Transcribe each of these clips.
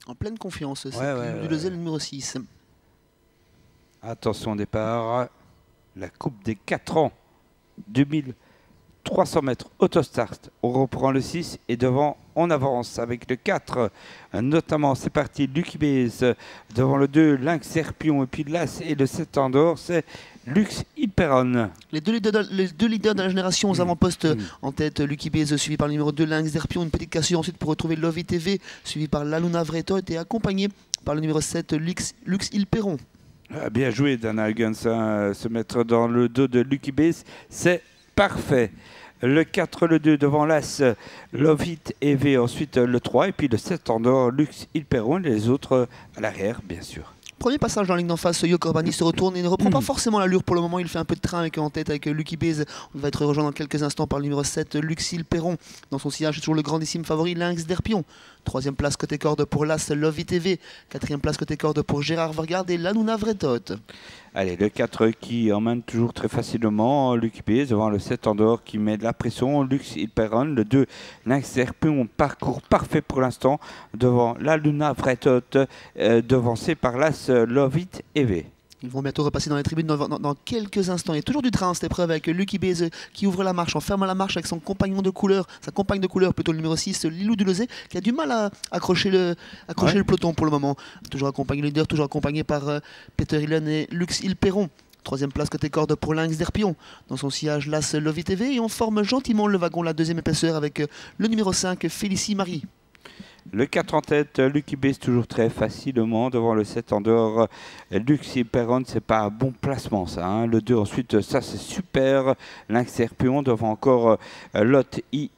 En pleine confiance, c'est Ouais. le numéro 6. Attention au départ. La Coupe des 4 ans. 2300 mètres autostart. On reprend le 6 et devant, on avance avec le 4. Notamment, c'est parti, Lucky Base. Devant le 2, Lynx Serpion. Et puis l'As et le 7 en dehors, c'est Lux Hyperon. Les deux leaders de la génération aux avant-postes en tête, Lucky Base suivi par le numéro 2, Lynx Derpion, une petite cassure ensuite pour retrouver Love TV, suivi par La Luna Vretot et accompagné par le numéro 7, Lux Hyperon. Bien joué, Dana Huggins, se mettre dans le dos de Lucky Base, c'est parfait. Le 4, le 2 devant l'As, Love It EV, ensuite le 3 et puis le 7 en dehors, Lux Hyperon, les autres à l'arrière, bien sûr. Premier passage dans la ligne d'en face, Yo Corbani se retourne et ne reprend pas forcément l'allure pour le moment. Il fait un peu de train en tête avec Lucky Base. On va être rejoint dans quelques instants par le numéro 7, Luxil Perron. Dans son sillage, toujours le grandissime favori, Lynx Derpion. Troisième place côté corde pour l'As, Love It TV. Quatrième place côté corde pour Gérard Vergarde et La Luna Vretot. Allez, le 4 qui emmène toujours très facilement Lucky Base, devant le 7 en dehors qui met de la pression, Lux Hyperon, le 2, Lynx Derpion, parcours parfait pour l'instant, devant La Luna Vretot, devancé par l'As Love It EV. Ils vont bientôt repasser dans les tribunes dans quelques instants. Il y a toujours du train en cette épreuve avec Lucky Base qui ouvre la marche, en ferme la marche avec son compagnon de couleur, sa compagne de couleur plutôt le numéro 6, Lilou Dulozé, qui a du mal à accrocher le peloton pour le moment. Toujours accompagné le leader, toujours accompagné par Peter Hillen et Lux Hyperon. Troisième place côté corde pour Lynx Derpion. Dans son sillage, l'As Love It TV et on forme gentiment le wagon, la deuxième épaisseur avec le numéro 5, Félicie Marie. Le 4 en tête, Lucky Base toujours très facilement devant le 7 en dehors. Lux Hyperon, c'est pas un bon placement ça. Hein. Le 2 ensuite, ça c'est super. Lynx Serpion devant encore Lot It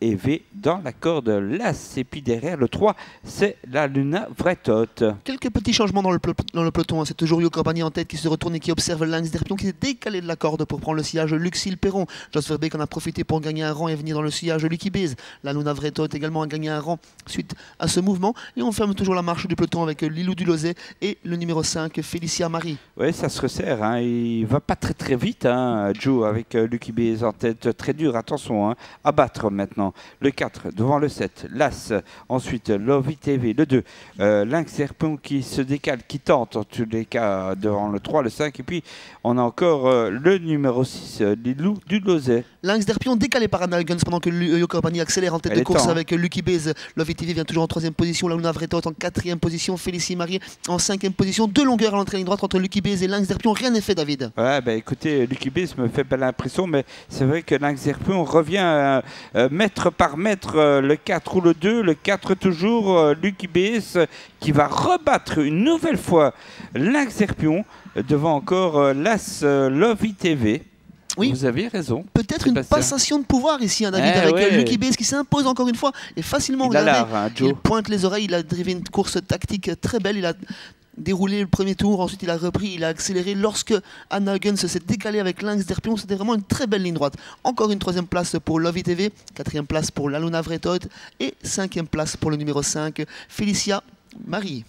EV dans la corde l'As. Et puis derrière le 3, c'est La Luna Vretot. Quelques petits changements dans le peloton. Hein. C'est toujours Yo Corbani en tête qui se retourne et qui observe Lynx Derpion qui s'est décalé de la corde pour prendre le sillage Luxil Perron. Jos Verbeek en a profité pour gagner un rang et venir dans le sillage Lucky Base. La Luna Vretot également a gagné un rang suite à ce mouvement. Et on ferme toujours la marche du peloton avec Lilou Dulozé et le numéro 5, Félicia Marie. Oui, ça se resserre. Hein. Il va pas très vite, hein, Joe, avec Lucky Base en tête. Très dur, attention, hein, à battre maintenant. Le 4 devant le 7, l'As, ensuite Love It TV, le 2, Lynx Serpion qui se décale, qui tente en tous les cas devant le 3, le 5, et puis on a encore le numéro 6, Lilou Dulozé. Lynx Derpion décalé par Anna Huggins pendant que Yo Corbani accélère en tête de course avec Lucky Base. Love It TV vient toujours en 3e position, La Luna Vretot en 4e position, Félicie Marie en 5e position. Deux longueurs à l'entrée ligne droite entre Lucky Base et Lynx Derpion, rien n'est fait, David. Ouais, bah écoutez, Lucky Base me fait belle impression, mais c'est vrai que Lynx Derpion revient mètre par mètre, le 4 ou le 2, le 4 toujours, Lucky Base qui va rebattre une nouvelle fois Lynx Derpion devant encore l'As Love It TV. Oui, vous avez raison. Peut-être une passation de pouvoir ici, hein, David, avec Lucky Base qui s'impose encore une fois et facilement. Il pointe les oreilles, il a drivé une course tactique très belle, il a déroulé le premier tour, ensuite il a repris, il a accéléré. Lorsque Anna Huggins s'est décalé avec Lynx Derpion, c'était vraiment une très belle ligne droite. Encore une 3e place pour Love It TV, 4e place pour La Luna Vretot et 5e place pour le numéro 5, Félicia Marie.